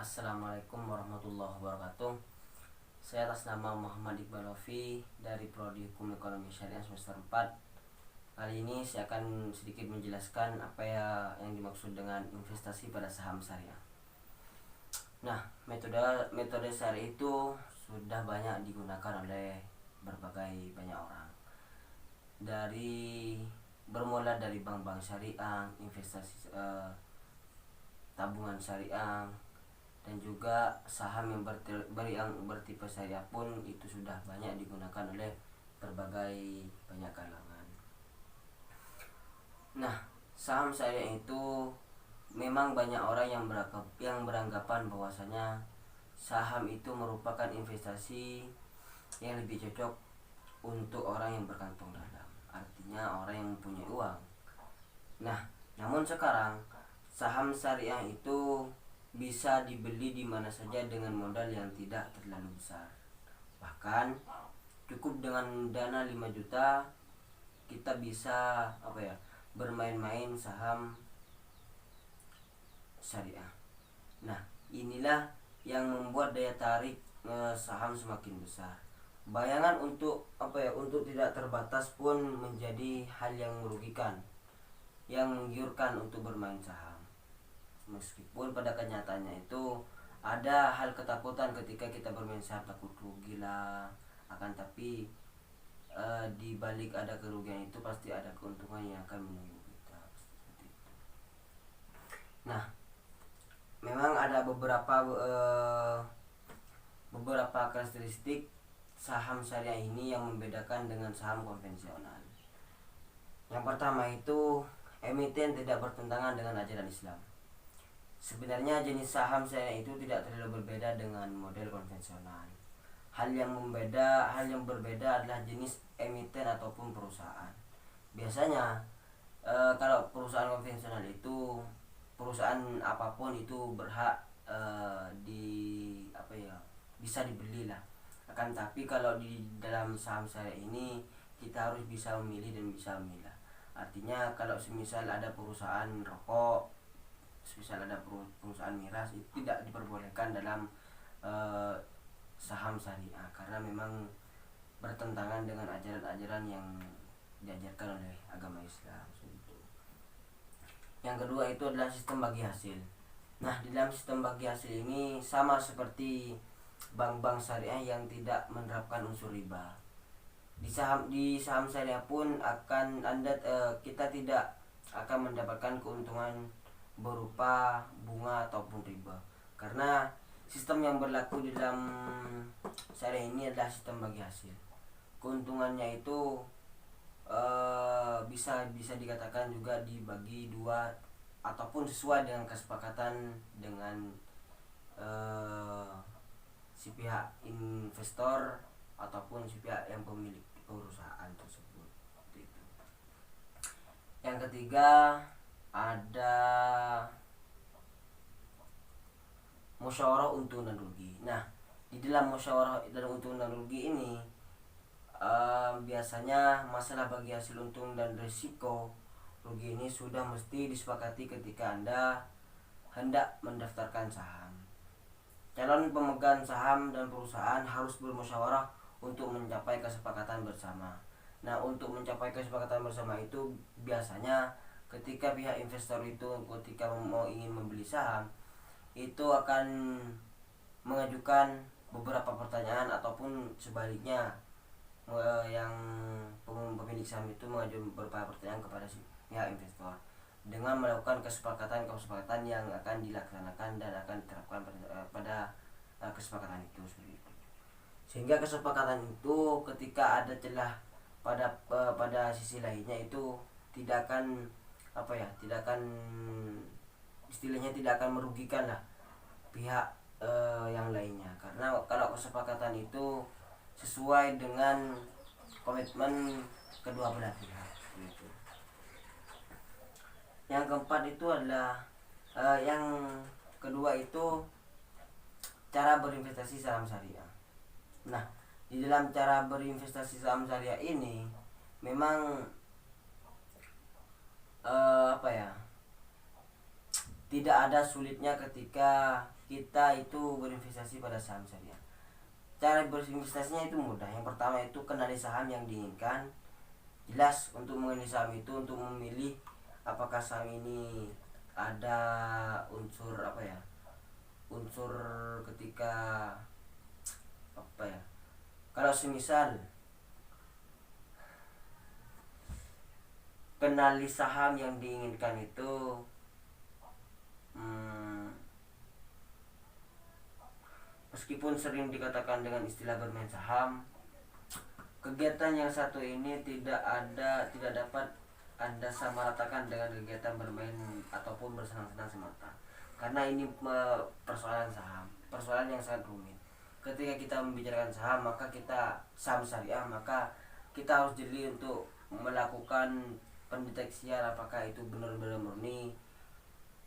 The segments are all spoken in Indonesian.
Assalamualaikum warahmatullahi wabarakatuh. Saya atas nama Muhammad Iqbal Lofi dari Prodi Hukum Ekonomi Syariah semester 4. Kali ini saya akan sedikit menjelaskan apa yang dimaksud dengan investasi pada saham syariah. Nah, metode syariah itu sudah banyak digunakan oleh banyak orang. Bermula dari bank-bank syariah, investasi tabungan syariah, dan juga saham yang bertipe syariah pun itu sudah banyak digunakan oleh banyak kalangan. Nah, saham syariah itu memang banyak orang yang beranggapan bahwasanya saham itu merupakan investasi yang lebih cocok untuk orang yang berkantong dalam, artinya orang yang mempunyai uang. Nah, namun sekarang saham syariah itu bisa dibeli di mana saja dengan modal yang tidak terlalu besar. Bahkan cukup dengan dana 5 juta kita bisa bermain-main saham syariah. Nah, inilah yang membuat daya tarik saham semakin besar. Bayangan untuk tidak terbatas pun menjadi hal yang merugikan, yang menggiurkan untuk bermain saham. Meskipun pada kenyataannya itu ada hal ketakutan ketika kita bermain saham, takut rugi lah, akan tapi di balik ada kerugian itu pasti ada keuntungan yang akan menunggu kita. Seperti itu. Nah, memang ada beberapa karakteristik saham syariah ini yang membedakan dengan saham konvensional. Yang pertama itu emiten tidak bertentangan dengan ajaran Islam. Sebenarnya jenis saham syariah itu tidak terlalu berbeda dengan model konvensional. Hal yang berbeda adalah jenis emiten ataupun perusahaan. Biasanya kalau perusahaan konvensional itu perusahaan apapun itu berhak bisa dibeli lah. Akan tapi kalau di dalam saham syariah ini kita harus bisa memilih dan bisa memilah. Artinya kalau semisal ada perusahaan rokok, semisal ada perusahaan miras, itu tidak diperbolehkan dalam saham syariah karena memang bertentangan dengan ajaran-ajaran yang diajarkan oleh agama Islam. Yang kedua itu adalah sistem bagi hasil. Nah, di dalam sistem bagi hasil ini sama seperti bank-bank syariah yang tidak menerapkan unsur riba. Di saham syariah pun kita tidak akan mendapatkan keuntungan berupa bunga ataupun riba, karena sistem yang berlaku di dalam syariah ini adalah sistem bagi hasil. Keuntungannya itu bisa dikatakan juga dibagi dua ataupun sesuai dengan kesepakatan dengan si pihak investor ataupun si pihak yang pemilik perusahaan tersebut. Itu. Yang ketiga ada musyawarah untung dan rugi. Nah, di dalam musyawarah dan untung dan rugi ini biasanya masalah bagi hasil untung dan risiko rugi ini sudah mesti disepakati ketika Anda hendak mendaftarkan saham. Calon pemegang saham dan perusahaan harus bermusyawarah untuk mencapai kesepakatan bersama. Nah, untuk mencapai kesepakatan bersama itu biasanya ketika pihak investor itu ketika ingin membeli saham itu akan mengajukan beberapa pertanyaan ataupun sebaliknya yang pemilik saham itu mengajukan beberapa pertanyaan kepada si pihak investor dengan melakukan kesepakatan yang akan dilaksanakan dan akan diterapkan pada kesepakatan itu seperti itu. Sehingga kesepakatan itu ketika ada celah pada sisi lainnya itu tidak akan istilahnya tidak akan merugikan lah pihak yang lainnya, karena kalau kesepakatan itu sesuai dengan komitmen kedua belah pihak gitu. Yang keempat itu adalah yang kedua itu cara berinvestasi saham syariah. Nah, di dalam cara berinvestasi saham syariah ini memang tidak ada sulitnya ketika kita itu berinvestasi pada saham syariah. Cara berinvestasinya itu mudah. Yang pertama itu kenali saham yang diinginkan. Jelas untuk mengenali saham itu, untuk memilih apakah saham ini ada unsur apa ya, unsur ketika apa ya, kalau semisal kenali saham yang diinginkan itu meskipun sering dikatakan dengan istilah bermain saham, kegiatan yang satu ini tidak dapat Anda samaratakan dengan kegiatan bermain ataupun bersenang-senang semata. Karena ini persoalan saham, persoalan yang sangat rumit. Ketika kita membicarakan saham, maka kita saham syariah, maka kita harus jeli untuk melakukan pendeteksian apakah itu benar-benar murni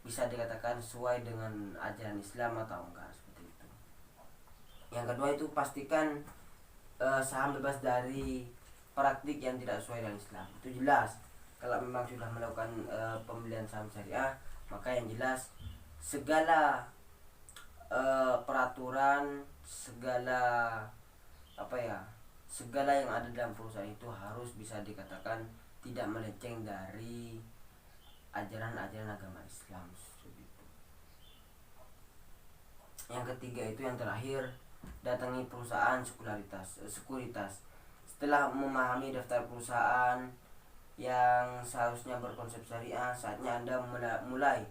bisa dikatakan sesuai dengan ajaran Islam atau enggak, seperti itu. Yang kedua itu pastikan saham bebas dari praktik yang tidak sesuai dengan Islam. Itu jelas. Kalau memang sudah melakukan pembelian saham syariah, maka yang jelas segala peraturan, segala segala yang ada dalam perusahaan itu harus bisa dikatakan tidak melenceng dari ajaran-ajaran agama Islam, seperti itu. Yang ketiga itu yang terakhir, datangi perusahaan sekuritas. Setelah memahami daftar perusahaan yang seharusnya berkonsep syariah, saatnya Anda mulai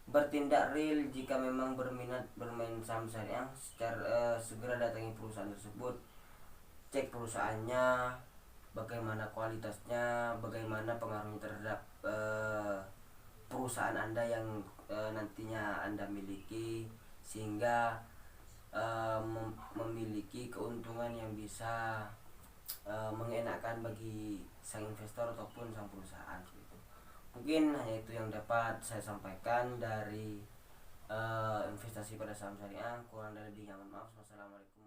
bertindak real. Jika memang berminat bermain saham syariah, segera datangi perusahaan tersebut. Cek perusahaannya, bagaimana kualitasnya, bagaimana pengaruhnya terhadap perusahaan Anda yang nantinya Anda miliki, sehingga memiliki keuntungan yang bisa mengenakan bagi sang investor ataupun sang perusahaan gitu. Mungkin hanya itu yang dapat saya sampaikan dari investasi pada saham syariah. Kurang dari lebihnya mohon maaf. Wassalamualaikum.